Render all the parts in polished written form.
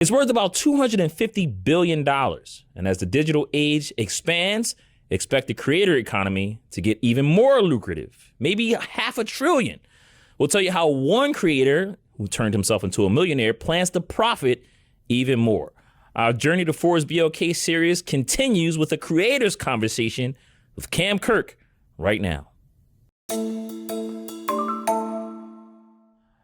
It's worth about $250 billion. And as the digital age expands, expect the creator economy to get even more lucrative, maybe $500 billion. We'll tell you how one creator who turned himself into a millionaire plans to profit even more. Our Journey to Forbes BLK series continues with a creators conversation with Kirk right now.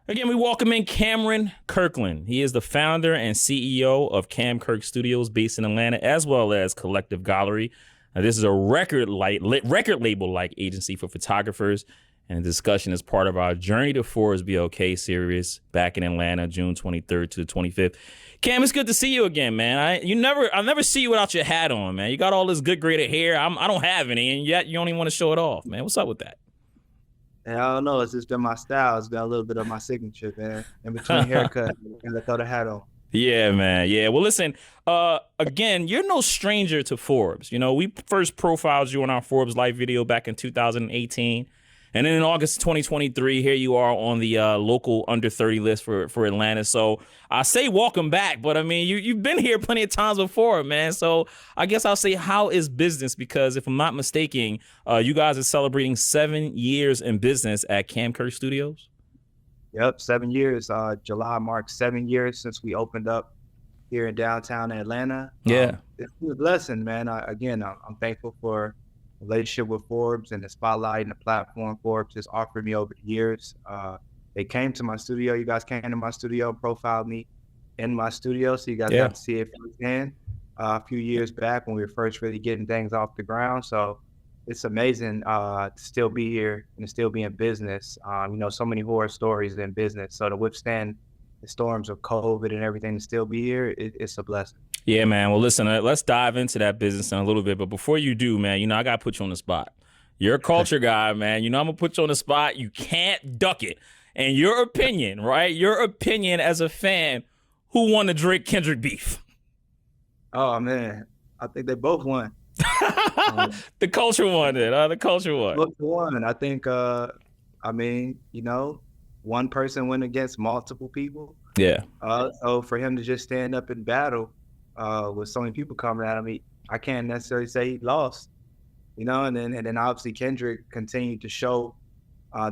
Again, we welcome in Cameron Kirkland. He is the founder and CEO of Kirk Studios based in Atlanta, as well as Collective Gallery. Now, this is a record label-like agency for photographers, and the discussion is part of our Journey to Forbes BLK series back in Atlanta, June 23rd to the 25th. Cam, it's good to see you again, man. I never see you without your hat on, man. You got all this good graded hair. I don't have any, and yet you don't even want to show it off, man. What's up with that? And I don't know. It's just been my style. It's got a little bit of my signature, man. In between haircuts, and I throw the hat on. Yeah, man. Yeah. Well, listen. Again, you're no stranger to Forbes. You know, we first profiled you on our Forbes Life video back in 2018. And then in August 2023, here you are on the local under 30 list for Atlanta. So I say welcome back, but I mean, you've been here plenty of times before, man. So I guess I'll say, how is business? Because if I'm not mistaken, you guys are celebrating 7 years in business at Kirk Studios. Yep, 7 years. July marks 7 years since we opened up here in downtown Atlanta. Yeah. It's a blessing, man. I'm thankful for relationship with Forbes and the spotlight and the platform Forbes has offered me over the years. They came to my studio. You guys came to my studio and profiled me in my studio, so you guys got to see it firsthand a few years back when we were first really getting things off the ground. So it's amazing to still be here and to still be in business. So many horror stories in business. So to withstand the storms of COVID and everything to still be here, it's a blessing. Yeah, man. Well, listen, let's dive into that business in a little bit. But before you do, man, I got to put you on the spot. You're a culture guy, man. I'm going to put you on the spot. You can't duck it. And your opinion, right? Your opinion as a fan, who won the Kendrick beef? Oh, man. I think they both won. The culture won it. The culture won. Both won. I think, one person went against multiple people. Yeah. So for him to just stand up in battle with so many people coming at him, I can't necessarily say he lost, and then obviously Kendrick continued to show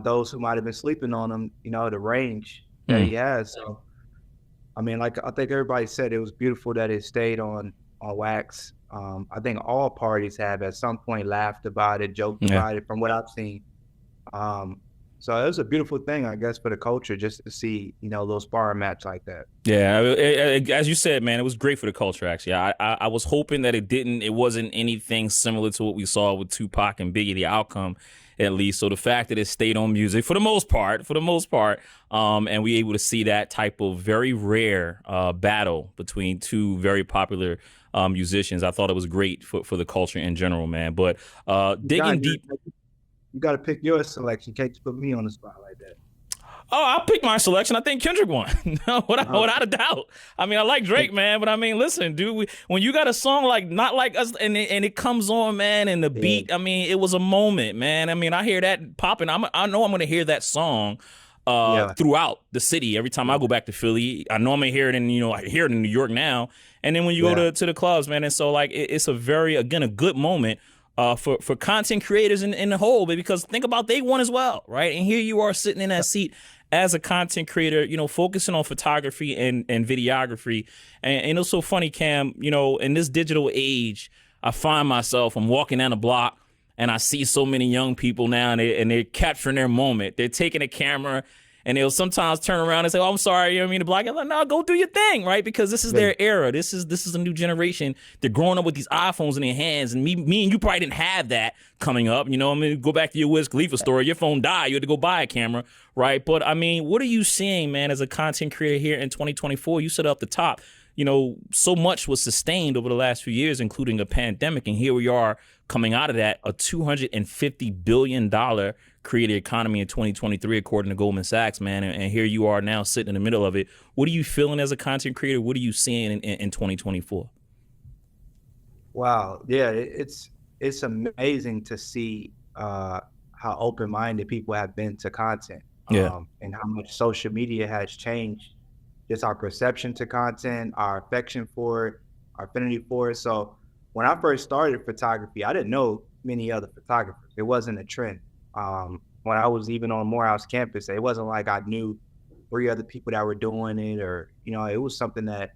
those who might have been sleeping on him, the range that he has. So, I think everybody said it was beautiful that it stayed on wax. I think all parties have at some point laughed about it, joked about it from what I've seen. So it was a beautiful thing, I guess, for the culture just to see, a little sparring match like that. Yeah, as you said, man, it was great for the culture, actually. I was hoping that it wasn't anything similar to what we saw with Tupac and Biggie, the outcome, at least. So the fact that it stayed on music for the most part, and we able to see that type of very rare battle between two very popular musicians, I thought it was great for the culture in general, man. But digging deep. You got to pick your selection. You can't just put me on the spot like that. Oh, I'll pick my selection. I think Kendrick won, without a doubt. I like Drake, man, but listen, dude, when you got a song like Not Like Us and it comes on, man, and the beat, it was a moment, man. I hear that popping. I know I'm going to hear that song throughout the city every time I go back to Philly. I know I'm going to hear it I hear it in New York now. And then when you go to the clubs, man, and so it's a very, again, a good moment for content creators in the whole, because think about they won as well, right? And here you are sitting in that seat as a content creator, focusing on photography and videography. And it's so funny, Cam, in this digital age, I find myself, I'm walking down the block and I see so many young people now and they're capturing their moment. They're taking a camera and they'll sometimes turn around and say, "Oh, I'm sorry, the black." I'm like, "No, go do your thing," right? Because this is their era. This is a new generation. They're growing up with these iPhones in their hands, and me and you probably didn't have that coming up. Go back to your Wiz Khalifa story. Your phone died. You had to go buy a camera, right? But what are you seeing, man, as a content creator here in 2024? You said up the top, so much was sustained over the last few years, including a pandemic, and here we are coming out of that, a $250 billion creator economy in 2023, according to Goldman Sachs, man. And here you are now sitting in the middle of it. What are you feeling as a content creator? What are you seeing in 2024? Wow. Yeah, it's amazing to see how open-minded people have been to content and how much social media has changed just our perception to content, our affection for it, our affinity for it. So when I first started photography, I didn't know many other photographers. It wasn't a trend. When I was even on Morehouse campus, it wasn't like I knew 3 other people that were doing it, or, it was something that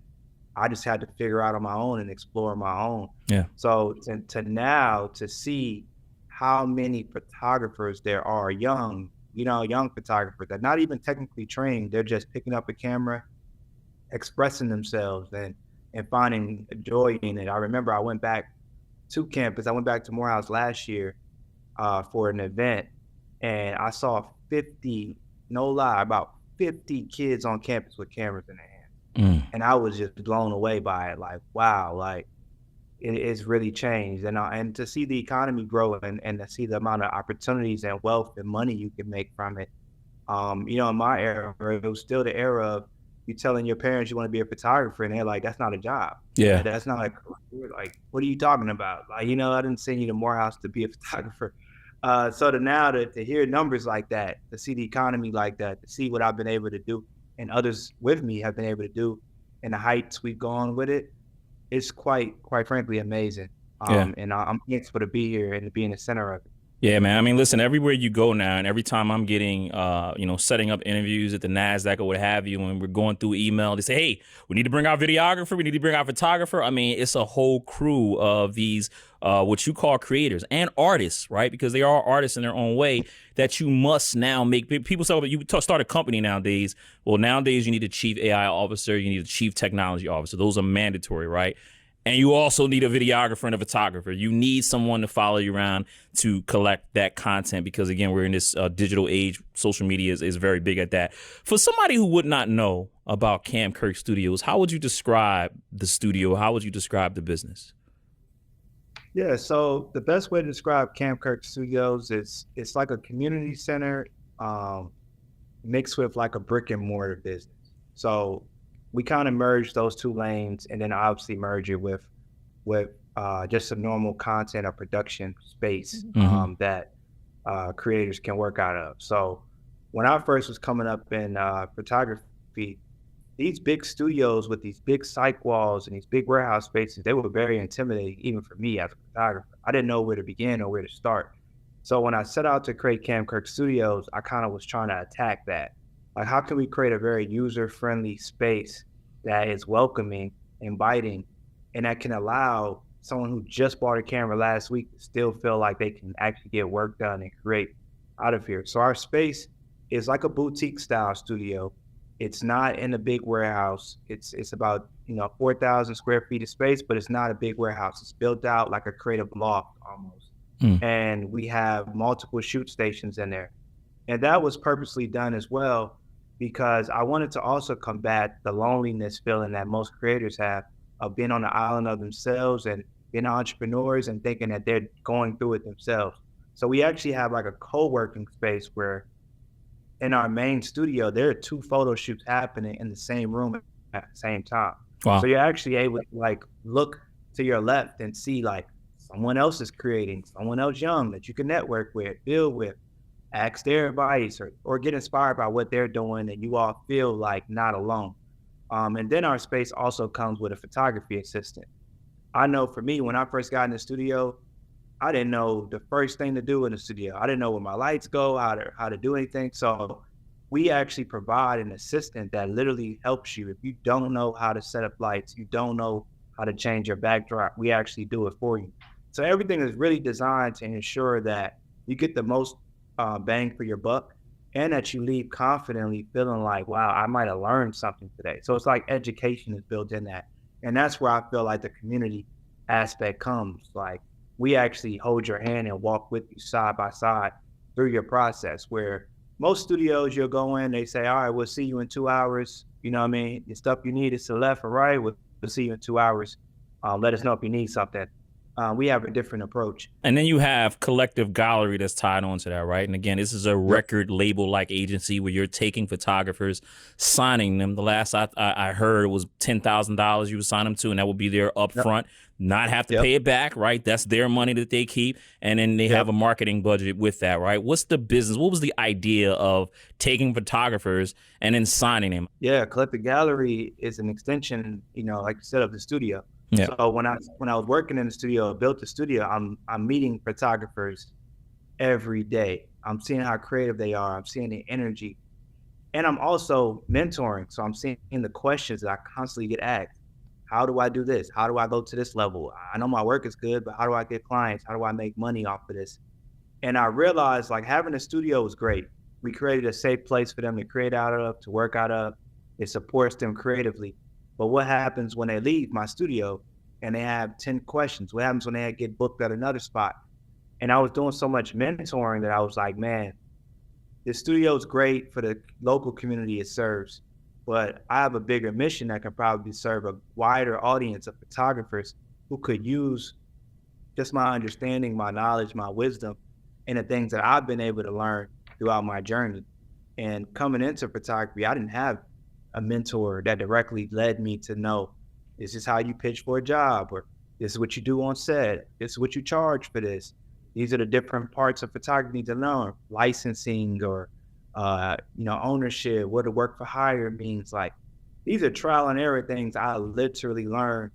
I just had to figure out on my own and explore on my own. Yeah. So to now to see how many photographers there are, young photographers that not even technically trained, they're just picking up a camera, expressing themselves and finding joy in it. I remember I went back to campus. I went back to Morehouse last year for an event, and I saw 50, no lie, about 50 kids on campus with cameras in their hands. And I was just blown away by it. Like, wow, like it's really changed. And to see the economy grow and to see the amount of opportunities and wealth and money you can make from it. In my era, it was still the era of you telling your parents you want to be a photographer, and they're like, that's not a job. Yeah. That's not like, what are you talking about? Like, I didn't send you to Morehouse to be a photographer. So to hear numbers like that, to see the economy like that, to see what I've been able to do and others with me have been able to do and the heights we've gone with it, it's quite frankly amazing. And I'm thankful to be here and to be in the center of it. Yeah, man. I mean, listen, everywhere you go now, and every time I'm getting, setting up interviews at the NASDAQ or what have you, when we're going through email, they say, hey, we need to bring our videographer, we need to bring our photographer. I mean, it's a whole crew of these, what you call creators and artists, right? Because they are artists in their own way that you must now make. People say, you start a company nowadays. Well, nowadays you need a chief AI officer, you need a chief technology officer. Those are mandatory, right? And you also need a videographer and a photographer. You need someone to follow you around to collect that content because, again, we're in this digital age. Social media is very big at that. For somebody who would not know about Cam Kirk Studios, how would you describe the studio? How would you describe the business? Yeah, so the best way to describe Cam Kirk Studios is it's like a community center mixed with like a brick and mortar business. So we kind of merge those two lanes and then obviously merge it with just some normal content or production space that creators can work out of. So when I first was coming up in photography, these big studios with these big psych walls and these big warehouse spaces, they were very intimidating even for me as a photographer. I didn't know where to begin or where to start. So when I set out to create Cam Kirk Studios, I kind of was trying to attack that. Like, how can we create a very user-friendly space that is welcoming, inviting, and that can allow someone who just bought a camera last week to still feel like they can actually get work done and create out of here. So our space is like a boutique style studio. It's not in a big warehouse. It's about 4,000 square feet of space, but it's not a big warehouse. It's built out like a creative loft almost. And we have multiple shoot stations in there. And that was purposely done as well because I wanted to also combat the loneliness feeling that most creators have of being on the island of themselves and being entrepreneurs and thinking that they're going through it themselves. So we actually have like a co-working space where in our main studio, there are 2 photo shoots happening in the same room at the same time. Wow. So you're actually able to like look to your left and see like someone else is creating, someone else young that you can network with, build with, ask their advice or get inspired by what they're doing, and you all feel like not alone. And then our space also comes with a photography assistant. I know for me, when I first got in the studio, I didn't know the first thing to do in the studio. I didn't know where my lights go, how to do anything. So we actually provide an assistant that literally helps you. If you don't know how to set up lights, you don't know how to change your backdrop, we actually do it for you. So everything is really designed to ensure that you get the most bang for your buck and that you leave confidently feeling like, wow, I might have learned something today. So it's like education is built in that. And that's where I feel like the community aspect comes. Like, we actually hold your hand and walk with you side by side through your process, where most studios you'll go in, they say, all right, we'll see you in 2 hours. You know what I mean? The stuff you need is to the left or right. We'll see you in 2 hours. Let us know if you need something. we have a different approach. And then you have Collective Gallery that's tied onto that, right? And again, this is a record label-like agency where you're taking photographers, signing them. The last I heard was $10,000 you would sign them to, and that would be their upfront, not have to pay it back, right? That's their money that they keep. And then they have a marketing budget with that, right? What's the business? What was the idea of taking photographers and then signing them? Yeah, Collective Gallery is an extension, like you said, of the studio. Yeah. So when I was working in the studio, built the studio, I'm meeting photographers every day. I'm seeing how creative they are. I'm seeing the energy, and I'm also mentoring. So I'm seeing the questions that I constantly get asked. How do I do this? How do I go to this level? I know my work is good, but how do I get clients? How do I make money off of this? And I realized like having a studio was great. We created a safe place for them to create out of, to work out of. It supports them creatively. But what happens when they leave my studio and they have 10 questions? What happens when they get booked at another spot? And I was doing so much mentoring that I was like, man, this studio is great for the local community it serves, but I have a bigger mission that can probably serve a wider audience of photographers who could use just my understanding, my knowledge, my wisdom, and the things that I've been able to learn throughout my journey. And coming into photography, I didn't have a mentor that directly led me to know this is how you pitch for a job, or this is what you do on set, this is what you charge for this. These are the different parts of photography to learn, licensing or ownership, what a work for hire means. Like these are trial and error things I literally learned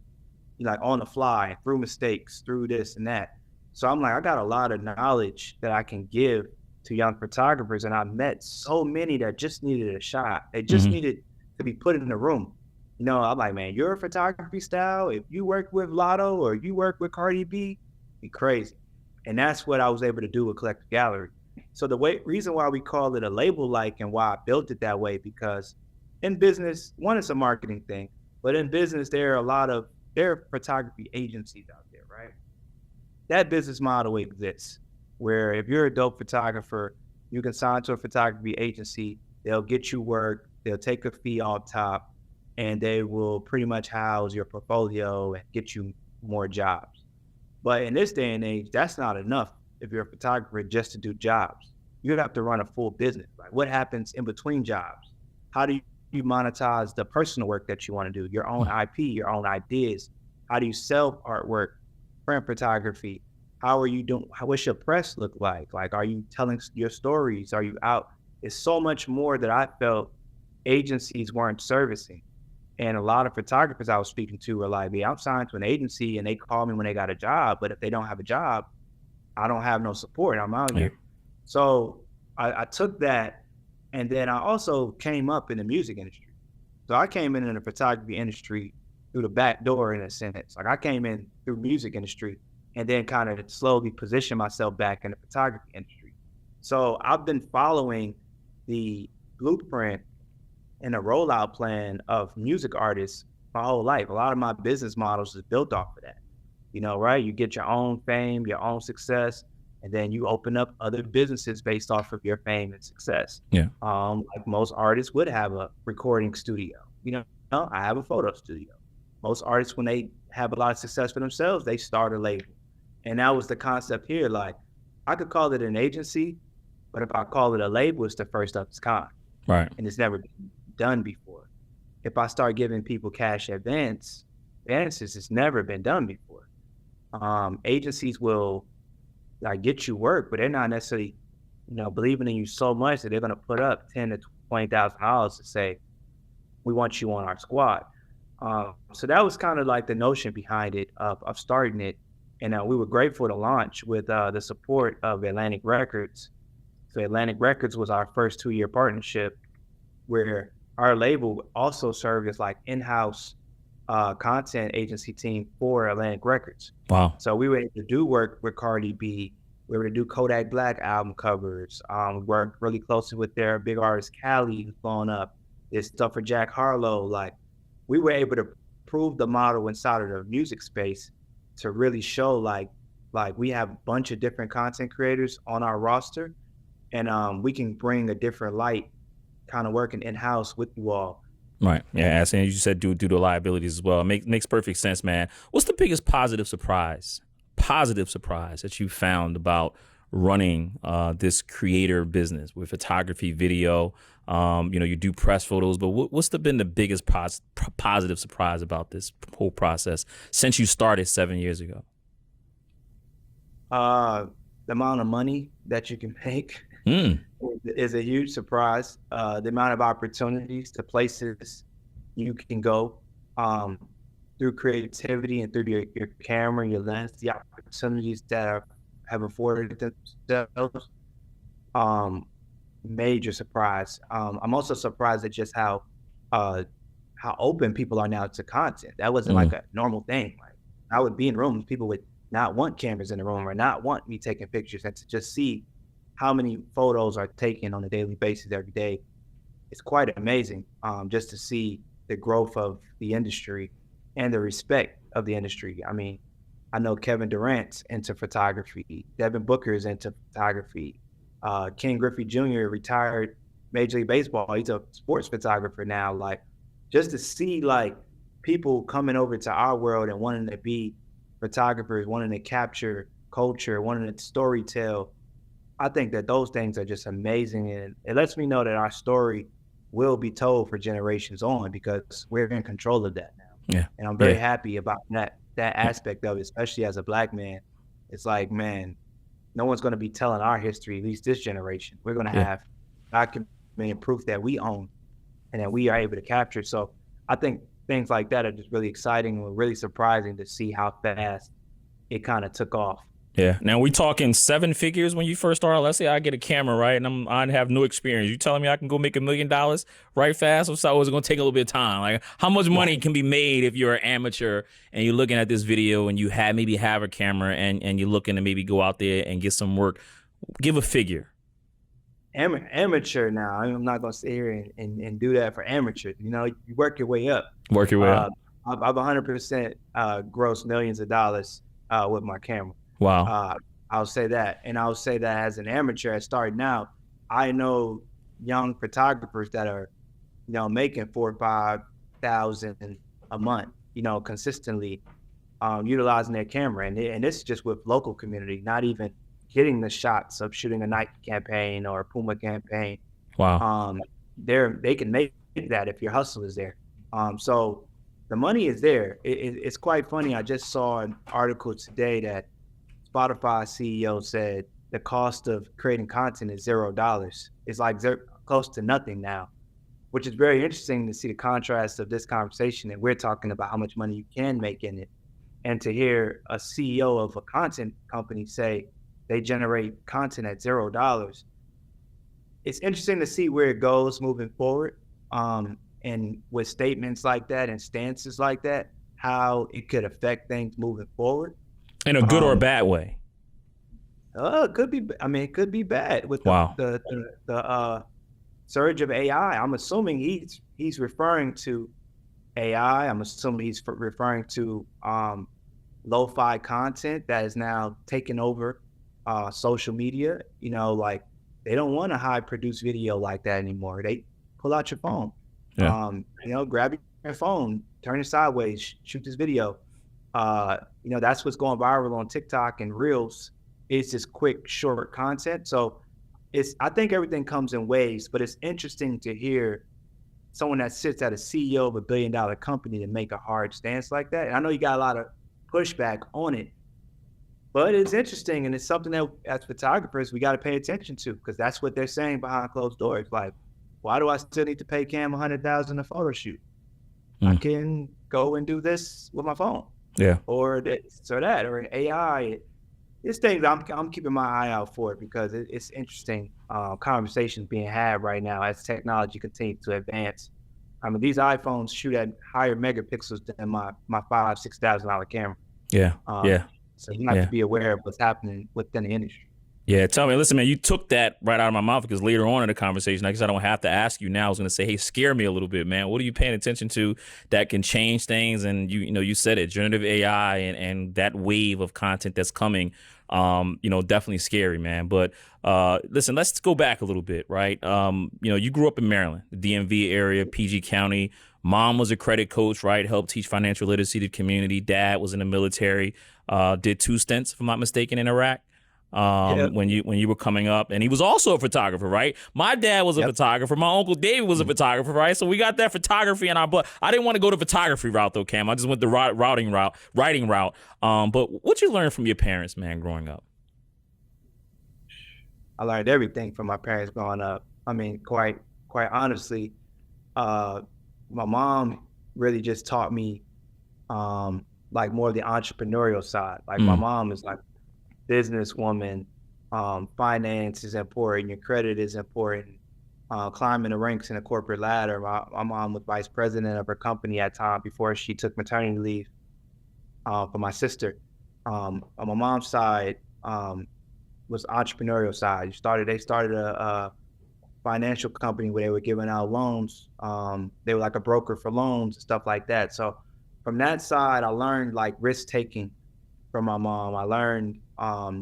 like on the fly, through mistakes, through this and that. So I'm like, I got a lot of knowledge that I can give to young photographers, and I met so many that just needed a shot. They just needed to be put in the room. I'm like, man, your photography style, if you work with Lotto or you work with Cardi B, be crazy. And that's what I was able to do with Collective Gallery. So the reason why we call it a label like and why I built it that way, because in business, one, it's a marketing thing, but in business, there are photography agencies out there, right? That business model exists where if you're a dope photographer, you can sign to a photography agency, they'll get you work, they'll take a fee off top, and they will pretty much house your portfolio and get you more jobs. But in this day and age, that's not enough if you're a photographer just to do jobs. You have to run a full business. Like what happens in between jobs? How do you monetize the personal work that you want to do? Your own IP, your own ideas. How do you sell artwork, print photography? How are you doing? What's your press look like? Like, are you telling your stories? Are you out? It's so much more that I felt agencies weren't servicing. And a lot of photographers I was speaking to were like, I'm signed to an agency and they call me when they got a job. But if they don't have a job, I don't have no support. I'm out here. So I took that, and then I also came up in the music industry. So I came in the photography industry through the back door in a sense. Like I came in through music industry and then kind of slowly positioned myself back in the photography industry. So I've been following the blueprint and a rollout plan of music artists my whole life. A lot of my business models is built off of that, right? You get your own fame, your own success, and then you open up other businesses based off of your fame and success. Yeah. Like most artists would have a recording studio. I have a photo studio. Most artists, when they have a lot of success for themselves, they start a label. And that was the concept here. Like I could call it an agency, but if I call it a label, it's the first of its kind. Right. And it's never been done before. If I start giving people cash advances, it's never been done before. Agencies will like get you work, but they're not necessarily, believing in you so much that they're going to put up $10,000 to $20,000 to say, we want you on our squad. So that was kind of like the notion behind it of starting it. And we were grateful to launch with the support of Atlantic Records. So Atlantic Records was our first 2-year partnership where our label also served as like in-house content agency team for Atlantic Records. Wow. So we were able to do work with Cardi B. We were able to do Kodak Black album covers. We worked really closely with their big artist, Cali, who's blown up. There's stuff for Jack Harlow. Like we were able to prove the model inside of the music space to really show like we have a bunch of different content creators on our roster, and we can bring a different light kind of working in-house with you all. Right. Yeah. As you said, due to liabilities as well. Makes perfect sense, man. What's the biggest positive surprise positive surprise that you found about running this creator business with photography, video? You do press photos, but what's been the biggest positive surprise about this whole process since you started 7 years ago? The amount of money that you can make is a huge surprise. The amount of opportunities, the places you can go through creativity and through your camera, your lens, the opportunities that have afforded themselves. Major surprise. I'm also surprised at just how open people are now to content. That wasn't like a normal thing. Like, I would be in rooms, people would not want cameras in the room or not want me taking pictures, and to just see how many photos are taken on a daily basis every day, it's quite amazing. Just to see the growth of the industry and the respect of the industry. I mean, I know Kevin Durant's into photography, Devin Booker's into photography, Ken Griffey Jr. retired Major League Baseball. He's a sports photographer now. Like, just to see like people coming over to our world and wanting to be photographers, wanting to capture culture, wanting to storytell. I think that those things are just amazing, and it lets me know that our story will be told for generations on, because we're in control of that now. Yeah. And I'm very happy about that aspect of it, especially as a Black man. It's like, man, no one's going to be telling our history, at least this generation. We're going to have documented proof that we own and that we are able to capture. So I think things like that are just really exciting and really surprising to see how fast it kind of took off. Yeah. Now, we talking 7 figures when you first started? Let's say I get a camera, right, and I have no experience. You telling me I can go make $1 million right fast? Or so is it going to take a little bit of time? Like, how much money can be made if you're an amateur and you're looking at this video and you maybe have a camera and you're looking to maybe go out there and get some work? Give a figure. Amateur now. I'm not going to sit here and do that for amateur. You know, you work your way up. Work your way up. I've 100% grossed millions of dollars with my camera. Wow. I'll say that. And I'll say that as an amateur starting now, I know young photographers that are, making $4,000 or $5,000 a month, consistently utilizing their camera. And this is just with local community, not even getting the shots of shooting a Nike campaign or a Puma campaign. Wow. They can make that if your hustle is there. So the money is there. It's quite funny. I just saw an article today that Spotify CEO said the cost of creating content is $0. It's like close to nothing now, which is very interesting to see the contrast of this conversation. And we're talking about how much money you can make in it. And to hear a CEO of a content company say they generate content at $0, it's interesting to see where it goes moving forward. And with statements like that and stances like that, how it could affect things moving forward. In a good or a bad way? It could be. I mean, it could be bad with the surge of AI. I'm assuming he's referring to AI. I'm assuming he's referring to lo-fi content that is now taking over social media. Like, they don't want a high-produced video like that anymore. They pull out your phone. Yeah. Grab your phone, turn it sideways, shoot this video. That's what's going viral on TikTok and Reels. It's just quick, short content. So I think everything comes in waves, but it's interesting to hear someone that sits at a CEO of $1 billion company to make a hard stance like that. And I know you got a lot of pushback on it, but it's interesting. And it's something that as photographers, we got to pay attention to, because that's what they're saying behind closed doors. Like, why do I still need to pay Cam $100,000 a photo shoot? I can go and do this with my phone. Yeah. Or this or that, or AI. It's things I'm keeping my eye out for it, because it's interesting conversations being had right now as technology continues to advance. I mean, these iPhones shoot at higher megapixels than my $5,000-$6,000 camera. Yeah. So you have to be aware of what's happening within the industry. Yeah, tell me, listen, man, you took that right out of my mouth, because later on in the conversation, I guess I don't have to ask you now. I was going to say, hey, scare me a little bit, man. What are you paying attention to that can change things? And you said it, generative AI and that wave of content that's coming, definitely scary, man. But listen, let's go back a little bit, right? You grew up in Maryland, the DMV area, PG County, Mom was a credit coach, right? Helped teach financial literacy to the community. Dad was in the military, did 2 stints, if I'm not mistaken, in Iraq. When you were coming up, and he was also a photographer, right? My dad was a photographer. My uncle David was a photographer, right? So we got that photography in our blood. I didn't want to go the photography route though, Cam. I just went the writing route. But what you learned from your parents, man, growing up? I learned everything from my parents growing up. I mean, quite honestly, my mom really just taught me like more of the entrepreneurial side. Like my mom is like businesswoman, finance is important, your credit is important, climbing the ranks in a corporate ladder. My mom was vice president of her company at time before she took maternity leave for my sister. On my mom's side was entrepreneurial side. They started a financial company where they were giving out loans. They were like a broker for loans and stuff like that. So from that side, I learned like risk taking from my mom. I learned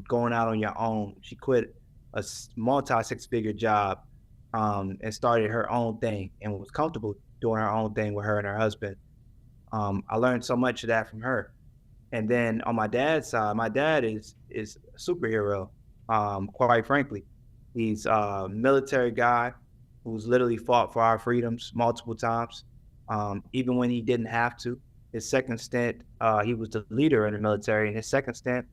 going out on your own. She quit a multi-6-figure job and started her own thing and was comfortable doing her own thing with her and her husband. I learned so much of that from her. And then on my dad's side, my dad is a superhero, quite frankly. He's a military guy who's literally fought for our freedoms multiple times, even when he didn't have to. His second stint, he was the leader in the military. In his second stint,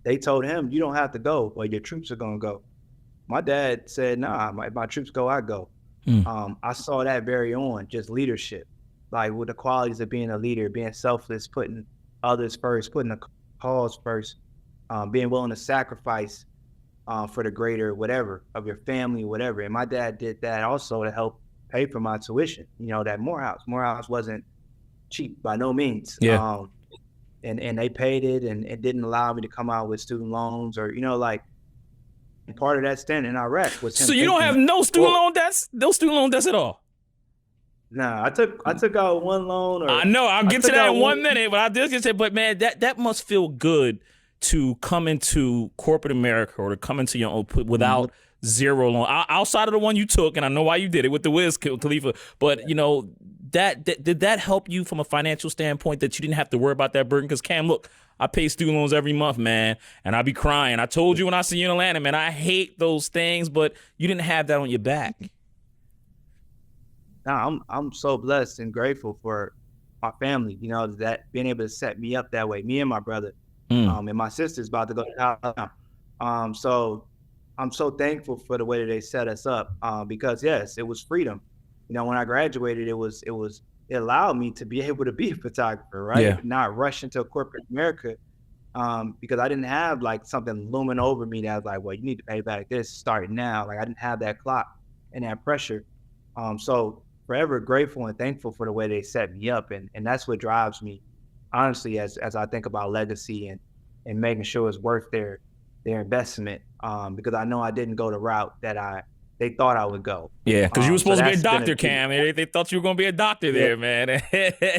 they told him, you don't have to go, but your troops are going to go. My dad said, nah, my troops go, I go. I saw that very on, just leadership, like with the qualities of being a leader, being selfless, putting others first, putting the cause first, being willing to sacrifice for the greater whatever of your family, whatever. And my dad did that also to help pay for my tuition. You know, that Morehouse wasn't cheap by no means. Yeah. And they paid it and it didn't allow me to come out with student loans or, you know, like, and part of that stint in Iraq was him. So you don't have no student loan debts? No student loan debts at all? Nah, I took out one loan. I know, I'll get to that in 1 minute, but I just say, but man, that must feel good to come into corporate America or to come into your own without zero loan outside of the one you took, and I know why you did it with the Wiz Khalifa. But you know, did that help you from a financial standpoint that you didn't have to worry about that burden? Because Cam, look, I pay student loans every month, man, and I be crying. I told you when I see you in Atlanta, man, I hate those things, but you didn't have that on your back. Nah, I'm so blessed and grateful for my family. You know, that being able to set me up that way. Me and my brother, and my sister's about to go to college now. So I'm so thankful for the way that they set us up. Because yes, it was freedom. You know, when I graduated, it allowed me to be able to be a photographer, right? Yeah. Not rush into corporate America. Because I didn't have like something looming over me that was like, well, you need to pay back this starting now. Like I didn't have that clock and that pressure. So forever grateful and thankful for the way they set me up. And that's what drives me, honestly, as I think about legacy and making sure it's worth their investment. Because I know I didn't go the route that they thought I would go. Yeah, because you were supposed to be a doctor, Cam. They thought you were going to be a doctor there, man.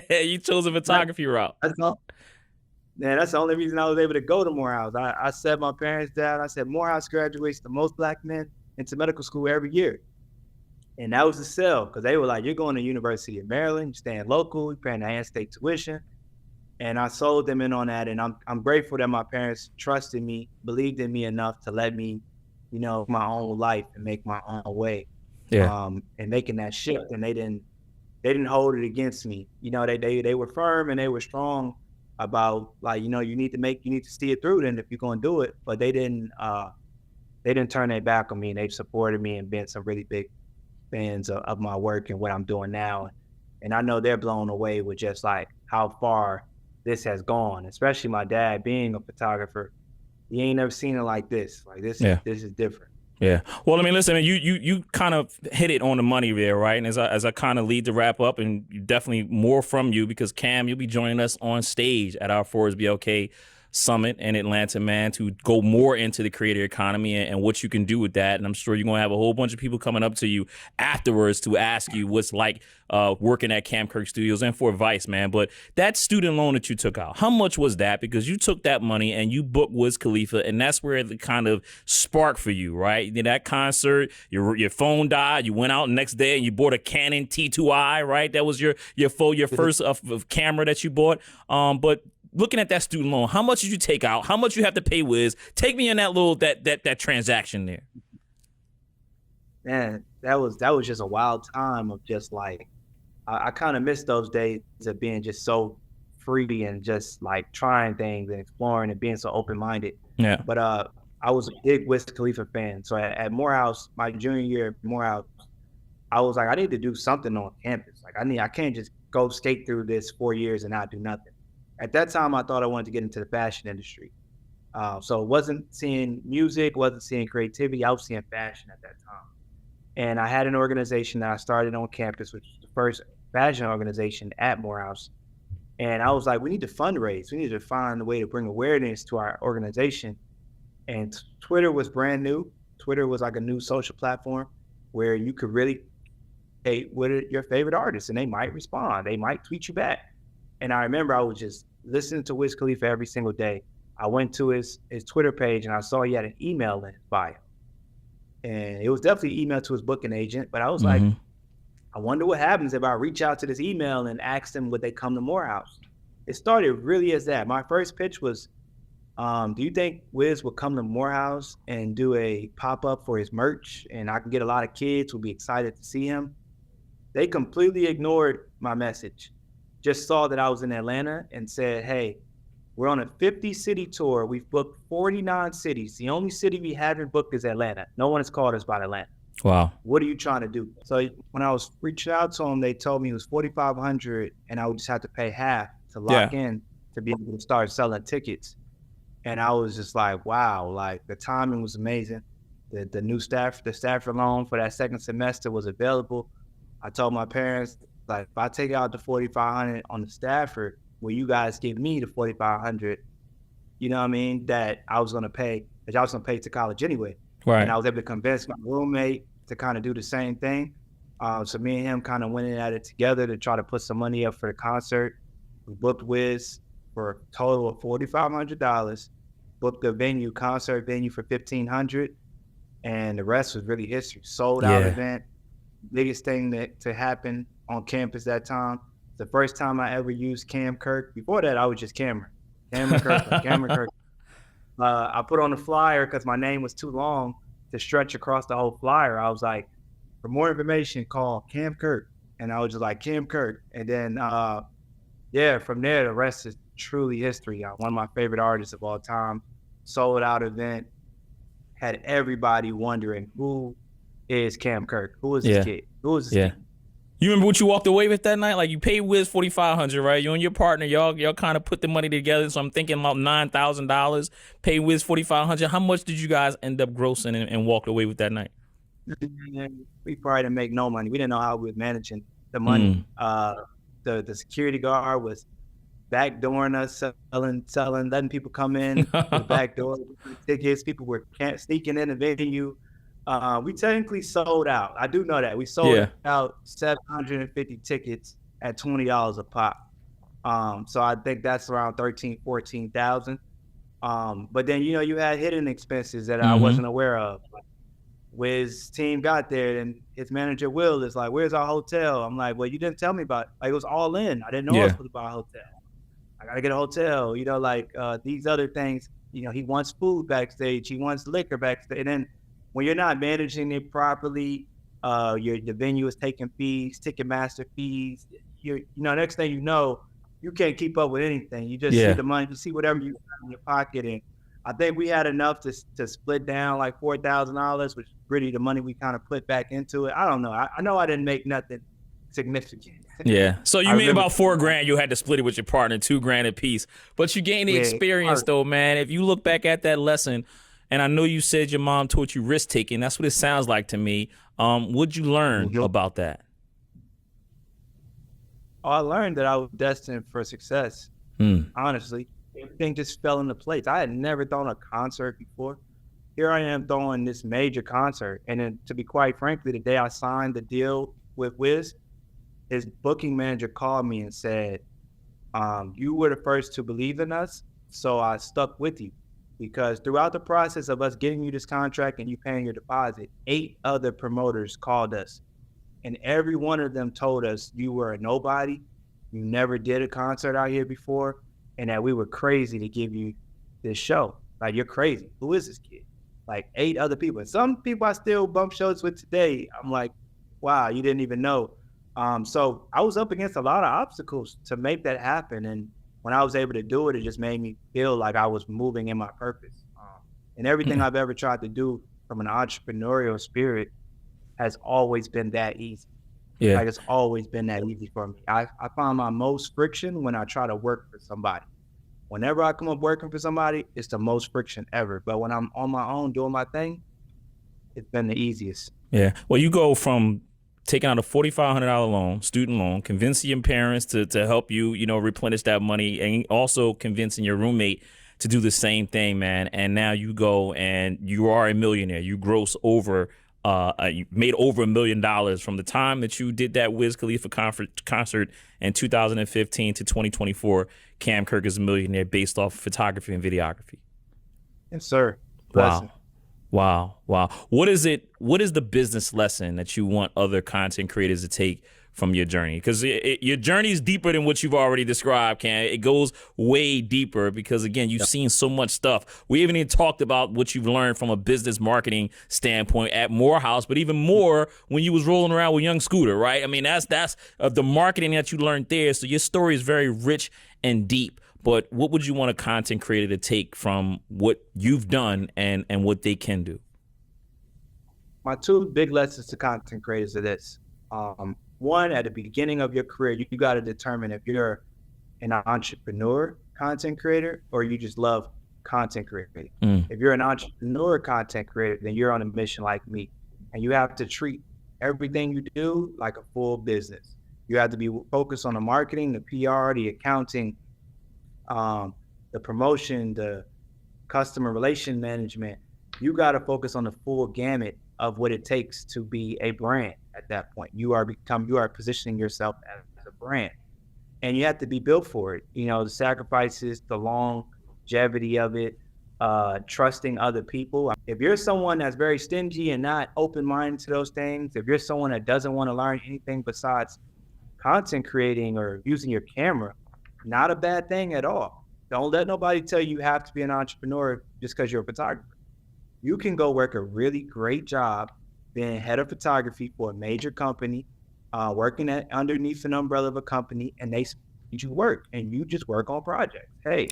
You chose a photography route. That's the only reason I was able to go to Morehouse. I said my parents down. I said Morehouse graduates the most black men into medical school every year. And that was the sell, because they were like, you're going to University of Maryland, you're staying local, you're paying the in-state tuition. And I sold them in on that. And I'm grateful that my parents trusted me, believed in me enough to let me, you know, my own life and make my own way. Yeah. And making that shift. And they didn't hold it against me. You know, they were firm and they were strong about like, you know, you need to see it through then if you're going to do it. But they didn't turn their back on me. They've supported me and been some really big fans of my work and what I'm doing now. And I know they're blown away with just like how far this has gone, especially my dad being a photographer. He ain't never seen it like this. Like this is different. Yeah. Well, I mean, listen, you kind of hit it on the money there, right? And as I kind of lead to wrap up, and definitely more from you, because Cam, you'll be joining us on stage at our Forbes BLK summit in Atlanta, man, to go more into the creator economy and what you can do with that. And I'm sure you're going to have a whole bunch of people coming up to you afterwards to ask you what's like working at Cam Kirk Studios and for advice, man. But that student loan that you took out, how much was that? Because you took that money and you booked Wiz Khalifa, and that's where the kind of spark for you, right? You did that concert, your phone died, you went out the next day and you bought a Canon T2i, right? That was your first of camera that you bought. But looking at that student loan, how much did you take out? How much you have to pay Wiz? Take me in that little that transaction there. Man, that was just a wild time of just like, I kind of miss those days of being just so free and just like trying things and exploring and being so open-minded. Yeah. But I was a big Wiz Khalifa fan. So at Morehouse, my junior year at Morehouse, I was like, I need to do something on campus. Like I can't just go skate through this 4 years and not do nothing. At that time, I thought I wanted to get into the fashion industry. So it wasn't seeing music, wasn't seeing creativity. I was seeing fashion at that time. And I had an organization that I started on campus, which was the first fashion organization at Morehouse. And I was like, we need to fundraise. We need to find a way to bring awareness to our organization. And Twitter was brand new. Twitter was like a new social platform where you could really, hey, what are your favorite artists? And they might respond. They might tweet you back. And I remember I was just listening to Wiz Khalifa every single day. I went to his Twitter page and I saw he had an email in his bio. And it was definitely emailed to his booking agent, but I was like, I wonder what happens if I reach out to this email and ask them would they come to Morehouse. It started really as that. My first pitch was, do you think Wiz would come to Morehouse and do a pop-up for his merch and I can get a lot of kids who'll be excited to see him? They completely ignored my message. Just saw that I was in Atlanta and said, hey, we're on a 50-city tour. We've booked 49 cities. The only city we haven't booked is Atlanta. No one has called us about Atlanta. Wow. What are you trying to do? So when I was reaching out to them, they told me it was $4,500 and I would just have to pay half to lock in to be able to start selling tickets. And I was just like, wow, like the timing was amazing. The new staff, the staffer loan for that second semester was available. I told my parents, like, if I take out the $4,500 on the staffer, will you guys give me the $4,500? You know what I mean? That I was gonna pay, that I was gonna pay to college anyway. Right. And I was able to convince my roommate to kind of do the same thing. So me and him kind of went in at it together to try to put some money up for the concert. We booked Wiz for a total of $4,500. Booked the venue, concert venue for $1,500, and the rest was really history. Sold out event, biggest thing to happen on campus that time. The first time I ever used Cam Kirk. Before that, I was just Cameron Kirk, Cameron Kirk. I put on the flyer because my name was too long to stretch across the whole flyer. I was like, for more information, call Cam Kirk, and I was just like Cam Kirk, and then from there the rest is truly history. One of my favorite artists of all time. Sold out event, had everybody wondering who is Cam Kirk? Who is this kid? Who is this kid? You remember what you walked away with that night? Like you paid Wiz $4,500, right? You and your partner, y'all kind of put the money together. So I'm thinking about $9,000. Pay Wiz $4,500. How much did you guys end up grossing and walked away with that night? We probably didn't make no money. We didn't know how we were managing the money. The security guard was backdooring us, selling, letting people come in to the back door, tickets. People were sneaking in the venue. We technically sold out. I do know that. We sold out 750 tickets at $20 a pop. So I think that's around 13,000, 14,000. But then, you had hidden expenses that I wasn't aware of. Wiz team got there and his manager, Will, is like, where's our hotel? I'm like, well, you didn't tell me about it. Like, it was all in. I didn't know I was supposed to buy a hotel. I got to get a hotel, these other things. He wants food backstage. He wants liquor backstage. And then when you're not managing it properly, the venue is taking fees, Ticketmaster fees. Next thing you know, you can't keep up with anything. You just see the money, you see whatever you got in your pocket. And I think we had enough to split down like $4,000, which is really the money we kind of put back into it. I don't know. I know I didn't make nothing significant. Yeah. So you made about $4,000. You had to split it with your partner, $2,000 a piece. But you gained the experience though, man. If you look back at that lesson, and I know you said your mom taught you risk taking. That's what it sounds like to me. What'd you learn about that? I learned that I was destined for success. Honestly, everything just fell into place. I had never thrown a concert before. Here I am throwing this major concert. And then, to be quite frankly, the day I signed the deal with Wiz, his booking manager called me and said, you were the first to believe in us, so I stuck with you. Because throughout the process of us getting you this contract and you paying your deposit, 8 other promoters called us. And every one of them told us you were a nobody, you never did a concert out here before, and that we were crazy to give you this show. Like, you're crazy. Who is this kid? Like 8 other people. And some people I still bump shows with today. I'm like, wow, you didn't even know. So I was up against a lot of obstacles to make that happen. And when I was able to do it, it just made me feel like I was moving in my purpose. And everything I've ever tried to do from an entrepreneurial spirit has always been that easy. Yeah. Like, it's always been that easy for me. I find my most friction when I try to work for somebody. Whenever I come up working for somebody, it's the most friction ever. But when I'm on my own doing my thing, it's been the easiest. Yeah. Well, you go from taking out a $4,500 loan, student loan, convincing your parents to help you, replenish that money, and also convincing your roommate to do the same thing, man. And now you go and you are a millionaire. You gross over, you made over $1 million from the time that you did that Wiz Khalifa concert in 2015 to 2024. Cam Kirk is a millionaire based off photography and videography. Yes, sir. Blessing. Wow. What is the business lesson that you want other content creators to take from your journey? Because your journey is deeper than what you've already described, Cam. It goes way deeper because, again, you've seen so much stuff. We haven't even talked about what you've learned from a business marketing standpoint at Morehouse, but even more when you was rolling around with Young Scooter, right? I mean, that's the marketing that you learned there. So your story is very rich and deep. But what would you want a content creator to take from what you've done and what they can do? My 2 big lessons to content creators are this. One, at the beginning of your career, you got to determine if you're an entrepreneur content creator or you just love content creating. If you're an entrepreneur content creator, then you're on a mission like me. And you have to treat everything you do like a full business. You have to be focused on the marketing, the PR, the accounting, the promotion, the customer relation management. You got to focus on the full gamut of what it takes to be a brand at that point. You are positioning yourself as a brand, and you have to be built for it. The sacrifices, the longevity of it, trusting other people. If you're someone that's very stingy and not open-minded to those things, if you're someone that doesn't want to learn anything besides content creating or using your camera, not a bad thing at all. Don't let nobody tell you have to be an entrepreneur just because you're a photographer. You can go work a really great job being head of photography for a major company, working underneath an umbrella of a company, and they send you work, and you just work on projects. Hey,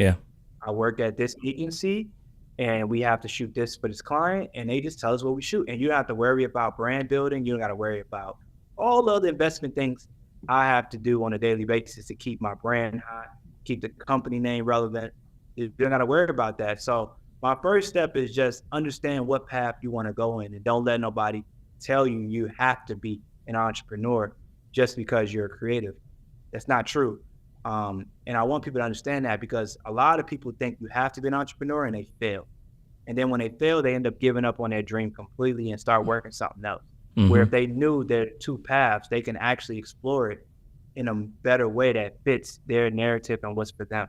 I work at this agency, and we have to shoot this for this client, and they just tell us what we shoot. And you don't have to worry about brand building. You don't got to worry about all the other investment things I have to do on a daily basis to keep my brand hot, keep the company name relevant. You don't got to worry about that. So my first step is just understand what path you want to go in, and don't let nobody tell you you have to be an entrepreneur just because you're a creative. That's not true. And I want people to understand that, because a lot of people think you have to be an entrepreneur and they fail. And then when they fail, they end up giving up on their dream completely and start working something else. Where if they knew there are 2 paths, they can actually explore it in a better way that fits their narrative and what's for them.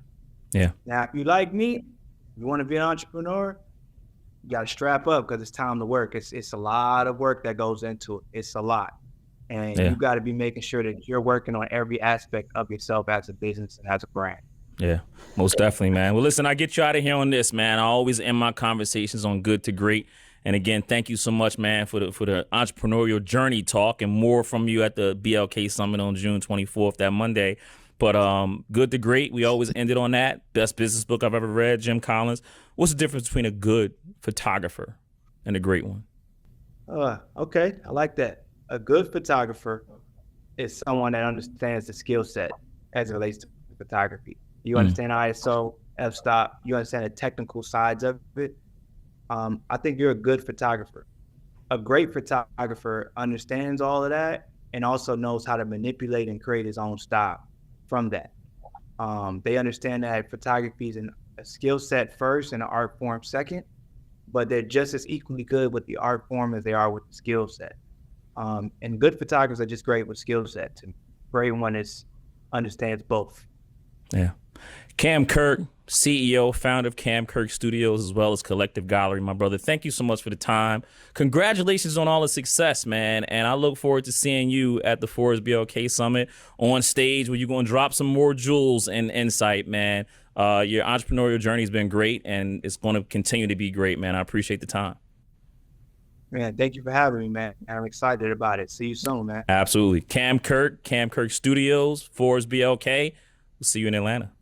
Yeah. Now, if you like me, you want to be an entrepreneur, you got to strap up, because it's time to work. It's a lot of work that goes into it. It's a lot. And you got to be making sure that you're working on every aspect of yourself as a business and as a brand. Yeah, most definitely, man. Well, listen, I get you out of here on this, man. I always end my conversations on good to great. And again, thank you so much, man, for the entrepreneurial journey talk, and more from you at the BLK Summit on June 24th, that Monday. But good to great, we always end it on that. Best business book I've ever read, Jim Collins. What's the difference between a good photographer and a great one? Okay, I like that. A good photographer is someone that understands the skill set as it relates to photography. You understand ISO, f-stop, you understand the technical sides of it. I think you're a good photographer. A great photographer understands all of that and also knows how to manipulate and create his own style from that. They understand that photography is a skill set first and an art form second, but they're just as equally good with the art form as they are with the skill set. And good photographers are just great with skill sets. And great one understands both. Yeah. Cam Kirk, CEO, founder of Cam Kirk Studios, as well as Collective Gallery, my brother. Thank you so much for the time. Congratulations on all the success, man. And I look forward to seeing you at the Forbes BLK Summit on stage where you're going to drop some more jewels and insight, man. Your entrepreneurial journey has been great, and it's going to continue to be great, man. I appreciate the time. Man, thank you for having me, man. I'm excited about it. See you soon, man. Absolutely. Cam Kirk Studios, Forbes BLK. We'll see you in Atlanta.